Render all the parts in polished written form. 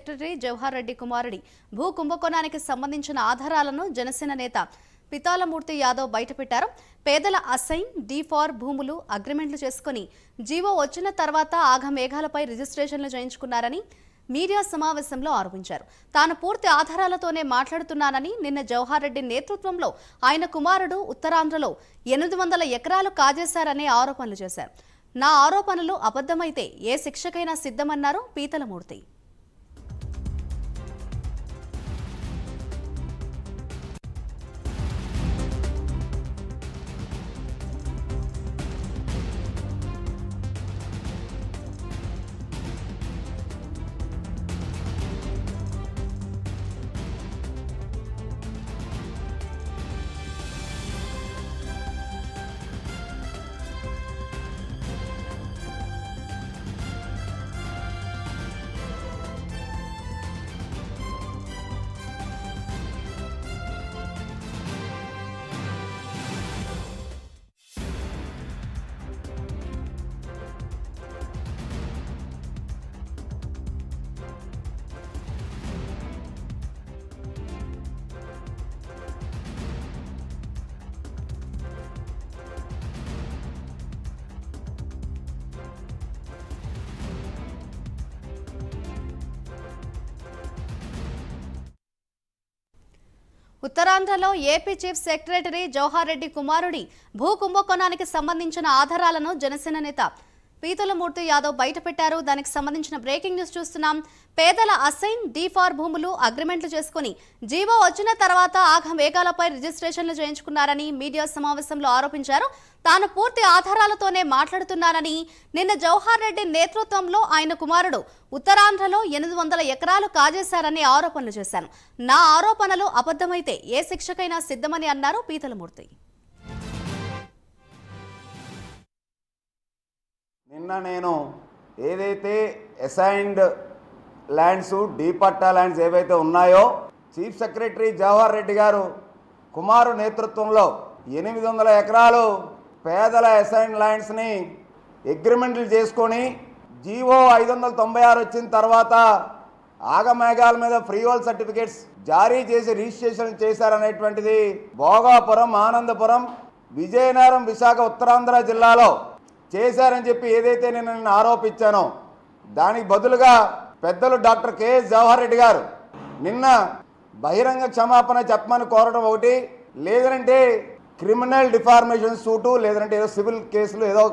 Secretary Jawahar Reddy కుమారుడి భూ కుంభకోణానికి సంబంధించిన ఆధారాలను జనసేన నేత పితాలమూర్తి యాదవ్ బయటపెట్టారు. పేదల అసైన్ డీఫార్ భూములు అగ్రిమెంట్లు చేసుకుని జీవో వచ్చిన తర్వాత ఆగమేఘాలపై రిజిస్ట్రేషన్లు చేయించుకున్నారని మీడియా సమావేశంలో ఆరోపించారు. తాను పూర్తి ఆధారాలతోనే మాట్లాడుతున్నానని, నిన్న జవహర్ రెడ్డి నేతృత్వంలో ఆయన కుమారుడు ఉత్తరాంధ్రలో 800 ఎకరాలు కాజేశారనే ఆరోపణలు చేశారు. నా ఆరోపణలు అబద్ధమైతే ఏ శిక్షకైనా సిద్ధమన్నారు పీతలమూర్తి. ఉత్తరాంధ్రలో AP chief secretary Jawahar Reddy కుమారుడి భూ కుంభకోణానికి సంబంధించిన ఆధారాలను జనసేన నేత పీతలమూర్తి యాదవ్ బయటపెట్టారు. దానికి సంబంధించిన బ్రేకింగ్ న్యూస్ చూస్తున్నాం. పేదల అసైన్ డీఫార్ భూములు అగ్రిమెంట్లు చేసుకుని జీవో వచ్చిన తర్వాత ఆగమేఘాలపై రిజిస్ట్రేషన్లు చేయించుకున్నారని మీడియా సమావేశంలో ఆరోపించారు. తాను పూర్తి ఆధారాలతోనే మాట్లాడుతున్నానని, నిన్న జవహర్ రెడ్డి నేతృత్వంలో ఆయన కుమారుడు ఉత్తరాంధ్రలో 800 ఎకరాలు కాజేశారని ఆరోపణలు చేశాను. నా ఆరోపణలు అబద్ధమైతే ఏ శిక్షకైనా సిద్ధమని అన్నారు పీతలమూర్తి. నిన్న నేను ఏదైతే అసైన్డ్ ల్యాండ్స్ డీపట్టా ల్యాండ్స్ ఏవైతే ఉన్నాయో చీఫ్ సెక్రటరీ జవహర్ రెడ్డి గారు కుమారు నేతృత్వంలో 800 ఎకరాలు పేదల అసైన్డ్ ల్యాండ్స్ని అగ్రిమెంట్లు చేసుకొని జీవో 596 వచ్చిన తర్వాత ఆగమేఘాల మీద ఫ్రీ హోల్డ్ సర్టిఫికేట్స్ జారీ చేసి రిజిస్ట్రేషన్ చేశారనేటువంటిది భోగాపురం, ఆనందపురం, విజయనగరం, విశాఖ, ఉత్తరాంధ్ర జిల్లాలో చేశారని చెప్పి ఏదైతే నేను ఆరోపించానో దానికి బదులుగా పెద్దలు డాక్టర్ కెఎస్ జవహర్ రెడ్డి గారు నిన్న బహిరంగ క్షమాపణ చెప్పమని కోరడం ఒకటి, లేదంటే క్రిమినల్ డిఫార్మేషన్ సూటు, లేదంటే ఏదో సివిల్ కేసులు ఏదో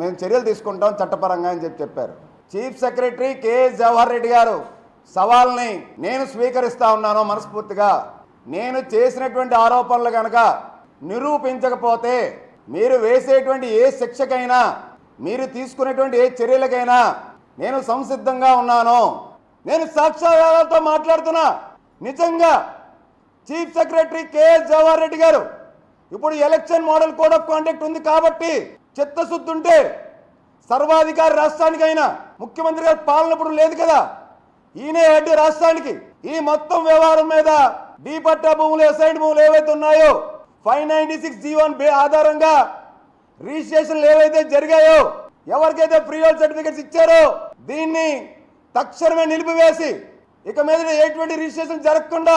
మేము చర్యలు తీసుకుంటాం చట్టపరంగా అని చెప్పారు. Chief secretary K S Jawahar Reddy గారు సవాల్ని నేను స్వీకరిస్తా ఉన్నాను మనస్ఫూర్తిగా. నేను చేసినటువంటి ఆరోపణలు కనుక నిరూపించకపోతే మీరు వేసేటువంటి ఏ శిక్షకైనా, మీరు తీసుకునేటువంటి ఏ చర్యలకైనా నేను సంసిద్ధంగా ఉన్నాను. నేను సాక్ష్యాధారాలతో మాట్లాడుతున్నా. నిజంగా chief secretary K S Jawahar Reddy గారు ఇప్పుడు election model code of conduct ఉంది కాబట్టి చిత్తశుద్ధి ఉంటే సర్వాధికారి రాష్ట్రానికైనా ముఖ్యమంత్రి గారి పాలన ఇప్పుడు లేదు కదా, ఈయనే హెడ్ రాష్ట్రానికి. ఈ మొత్తం వ్యవహారం మీద డీపట్టా భూములు, అసైన్డ్ భూములు ఏవైతే ఉన్నాయో 596 G1 ఆధారంగా రిజిస్ట్రేషన్లు ఏవైతే జరిగాయో, ఎవరికైతే ఫ్రీ హోల్డ్ సర్టిఫికేట్స్ ఇచ్చారో దీన్ని తక్షణమే నిలిపివేసి ఇక మీద ఎటువంటి రిజిస్ట్రేషన్ జరగకుండా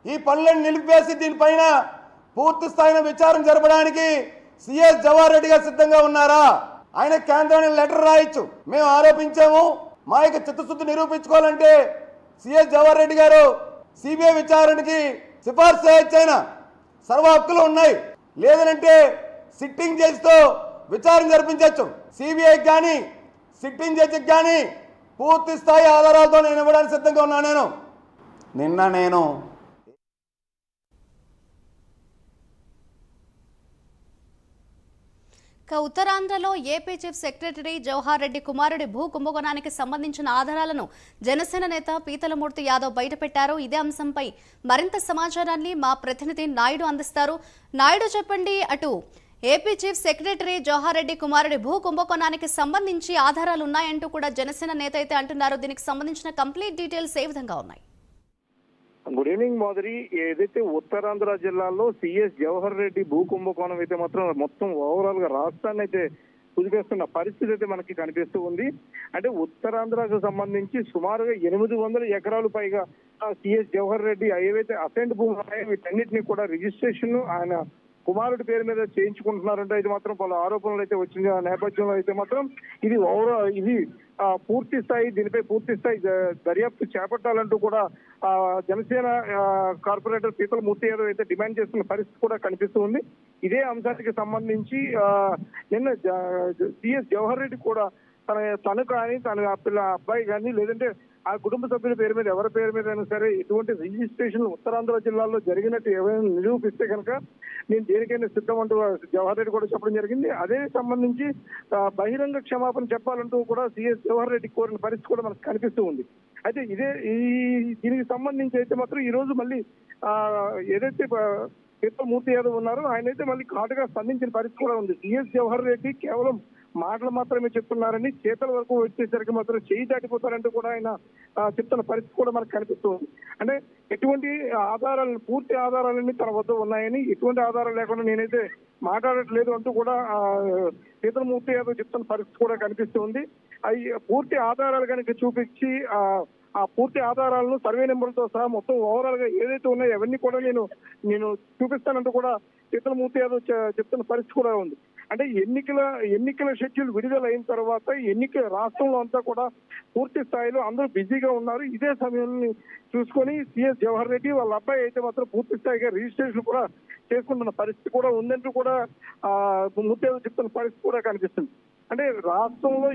ఈ పనులను నిలిపివేసి దీనిపైన పూర్తి స్థాయిన విచారణ జరపడానికి సిఎస్ జవహర్ రెడ్డి గారు సిద్ధంగా ఉన్నారా? ఆయన కేంద్రానికి లెటర్ రాయొచ్చు. మేము ఆరోపించాము, మా యొక్క చిత్తశుద్ధి నిరూపించుకోవాలంటే సిఎస్ జవహర్ రెడ్డి గారు సిబిఐ విచారణకి సిఫార్సు చేయొచ్చు. ఆయన సర్వ హక్కులు ఉన్నాయి. లేదంటే సిట్టింగ్ జడ్జితో విచారణ జరిపించవచ్చు. సిబిఐకి కానీ సిట్టింగ్ జడ్జికి కానీ పూర్తి స్థాయి ఆధారాలతో నేను ఇవ్వడానికి సిద్ధంగా ఉన్నాను. నేను ఉత్తరాంధ్రలో AP chief secretary Jawahar Reddy కుమారుడి భూ కుంభకోణానికి సంబంధించిన ఆధారాలను జనసేన నేత పీతలమూర్తి యాదవ్ బయటపెట్టారు. ఇదే అంశంపై మరింత సమాచారాన్ని మా ప్రతినిధి నాయుడు అందిస్తారు. నాయుడు, చెప్పండి, అటు AP chief secretary Jawahar Reddy కుమారుడి భూ కుంభకోణానికి సంబంధించి ఆధారాలు ఉన్నాయంటూ కూడా జనసేన నేత అయితే అంటున్నారు. దీనికి సంబంధించిన కంప్లీట్ డీటెయిల్స్ ఏ విధంగా ఉన్నాయి? Good evening Madhuri. ఏదైతే ఉత్తరాంధ్ర జిల్లాలో సిఎస్ జవహర్ రెడ్డి భూ కుంభకోణం అయితే మొత్తం ఓవరాల్ గా రాష్ట్రాన్ని అయితే కుదిపేస్తున్న పరిస్థితి అయితే మనకి కనిపిస్తూ ఉంది. అంటే ఉత్తరాంధ్రకు సంబంధించి సుమారుగా 800 ఎకరాలు పైగా సిఎస్ జవహర్ రెడ్డి ఏవైతే అసైన్డ్ భూములు ఉన్నాయో వీటన్నిటిని కూడా రిజిస్ట్రేషన్ ఆయన కుమారుడి పేరు మీద చేయించుకుంటున్నారంటే ఇది మాత్రం పలు ఆరోపణలు అయితే వచ్చిన నేపథ్యంలో అయితే మాత్రం ఇది పూర్తి స్థాయి దీనిపై పూర్తి స్థాయి దర్యాప్తు చేపట్టాలంటూ కూడా జనసేన కార్పొరేటర్ పీతల మూర్తి యాదవ్ అయితే డిమాండ్ చేస్తున్న పరిస్థితి కూడా కనిపిస్తూ ఉంది. ఇదే అంశానికి సంబంధించి నిన్న సిఎస్ జవహర్ రెడ్డి కూడా తను కానీ తన అబ్బాయి కానీ లేదంటే ఆ కుటుంబ సభ్యుల పేరు మీద ఎవరి పేరు మీద అయినా సరే ఎటువంటి రిజిస్ట్రేషన్ ఉత్తరాంధ్ర జిల్లాలో జరిగినట్టు ఏమైనా నిరూపిస్తే కనుక నేను దేనికైనా సిద్ధం అంటూ జవహర్ రెడ్డి కూడా చెప్పడం జరిగింది. అదే సంబంధించి బహిరంగ క్షమాపణ చెప్పాలంటూ కూడా సిఎస్ జవహర్ రెడ్డి కోరిన పరిస్థితి కూడా మనకు కనిపిస్తూ ఉంది. అయితే దీనికి సంబంధించి అయితే మాత్రం ఈ రోజు మళ్ళీ ఏదైతే పీతల మూర్తి యాదవ్ ఉన్నారో ఆయన అయితే మళ్ళీ ఘాటుగా స్పందించిన పరిస్థితి కూడా ఉంది. సిఎస్ జవహర్ రెడ్డి కేవలం మాటలు మాత్రమే చెప్తున్నారని చేతల వరకు వచ్చేసరికి మాత్రం చేయి దాటిపోతారంటూ కూడా ఆయన చెప్తున్న పరిస్థితి కూడా మనకు కనిపిస్తుంది. అంటే ఎటువంటి ఆధారాలు పూర్తి ఆధారాలన్నీ తన వద్ద ఉన్నాయని ఎటువంటి ఆధారాలు లేకుండా నేనైతే మాట్లాడట్లేదు అంటూ కూడా పీతల మూర్తి యాదవ్ చెప్తున్న పరిస్థితి కూడా కనిపిస్తుంది. అవి పూర్తి ఆధారాలు కనుక చూపించి ఆ పూర్తి ఆధారాలను సర్వే నెంబర్లతో సహా మొత్తం ఓవరాల్ గా ఏదైతే ఉన్నాయో అవన్నీ కూడా నేను చూపిస్తానంటూ కూడా పీతల మూర్తి యాదవ్ చెప్తున్న పరిస్థితి కూడా ఉంది. అంటే ఎన్నికల షెడ్యూల్ విడుదల అయిన తర్వాత రాష్ట్రంలో అంతా కూడా పూర్తి స్థాయిలో అందరూ బిజీగా ఉన్నారు. ఇదే సమయాన్ని చూసుకొని సిఎస్ జవహర్ రెడ్డి వాళ్ళ అబ్బాయి అయితే మాత్రం పూర్తి స్థాయిగా రిజిస్ట్రేషన్ కూడా చేసుకుంటున్న పరిస్థితి కూడా ఉందంటూ కూడా ముత్యాలు చెప్తున్న పరిస్థితి కూడా కనిపిస్తుంది. అంటే రాష్ట్రంలో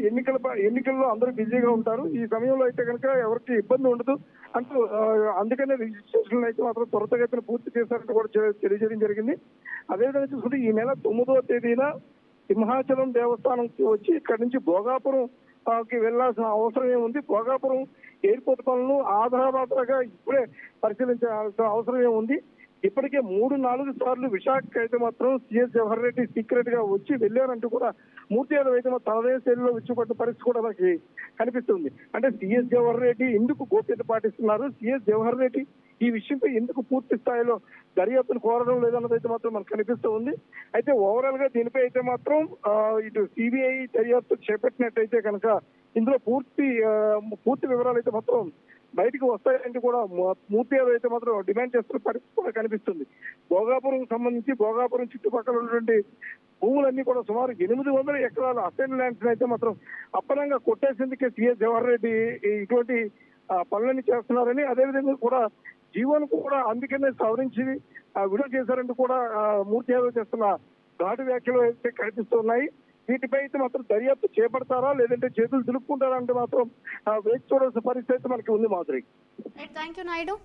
ఎన్నికల్లో అందరూ బిజీగా ఉంటారు. ఈ సమయంలో అయితే కనుక ఎవరికి ఇబ్బంది ఉండదు అంటూ అందుకనే రిజిస్ట్రేషన్ అయితే మాత్రం త్వరితగతిన పూర్తి చేశారంటూ కూడా తెలియజేయడం జరిగింది. అదేవిధంగా చూసుకుంటే ఈ నెల 9వ తేదీన సింహాచలం దేవస్థానంకి వచ్చి ఇక్కడి నుంచి భోగాపురం కి వెళ్లాల్సిన అవసరం ఏముంది, భోగాపురం ఎయిర్పోర్ట్ పనులను ఆధారాగా ఇప్పుడే పరిశీలించాల్సిన అవసరం ఏముంది. ఇప్పటికే 3-4 సార్లు విశాఖకి అయితే మాత్రం సిఎస్ జవహర్ రెడ్డి సీక్రెట్ గా వచ్చి వెళ్ళారంటూ కూడా మూర్తి యాదవ్ అయితే తనదే శైలిలో విచ్చిపడ్డ పరిస్థితి కూడా మనకి కనిపిస్తుంది. అంటే సిఎస్ జవహర్ రెడ్డి ఎందుకు గోప్యత పాటిస్తున్నారు, సిఎస్ జవహర్ రెడ్డి ఈ విషయంపై ఎందుకు పూర్తి స్థాయిలో దర్యాప్తును కోరడం లేదన్నది అయితే మాత్రం మనకు కనిపిస్తూ ఉంది. అయితే ఓవరాల్ గా దీనిపై అయితే మాత్రం ఇటు సిబిఐ దర్యాప్తు చేపట్టినట్టయితే కనుక ఇందులో పూర్తి వివరాలు అయితే మాత్రం బయటికి వస్తాయంటూ కూడా మూర్తి యాదవ్ అయితే మాత్రం డిమాండ్ చేస్తున్న పరిస్థితి కూడా కనిపిస్తుంది. భోగాపురం సంబంధించి భోగాపురం చుట్టుపక్కల ఉన్నటువంటి భూములన్నీ కూడా సుమారు 800 ఎకరాల అసైన్ ల్యాండ్స్ అయితే మాత్రం అప్పనంగా కొట్టేసేందుకే సిఎస్ జవహర్ రెడ్డి ఇటువంటి పనులన్నీ చేస్తున్నారని, అదేవిధంగా కూడా జీవోను కూడా అందుకనే సవరించి విడుదల చేశారంటూ కూడా మూర్తి యాదవ్ చేస్తున్న ఘాటు వ్యాఖ్యలు అయితే కనిపిస్తున్నాయి. వీటిపై అయితే మాత్రం దర్యాప్తు చేపడతారా లేదంటే చేతులు దులుపుకుంటారా అంటే మాత్రం వేచి చూడాల్సిన పరిస్థితి మనకి ఉంది. Madhuri, thank you Naidu.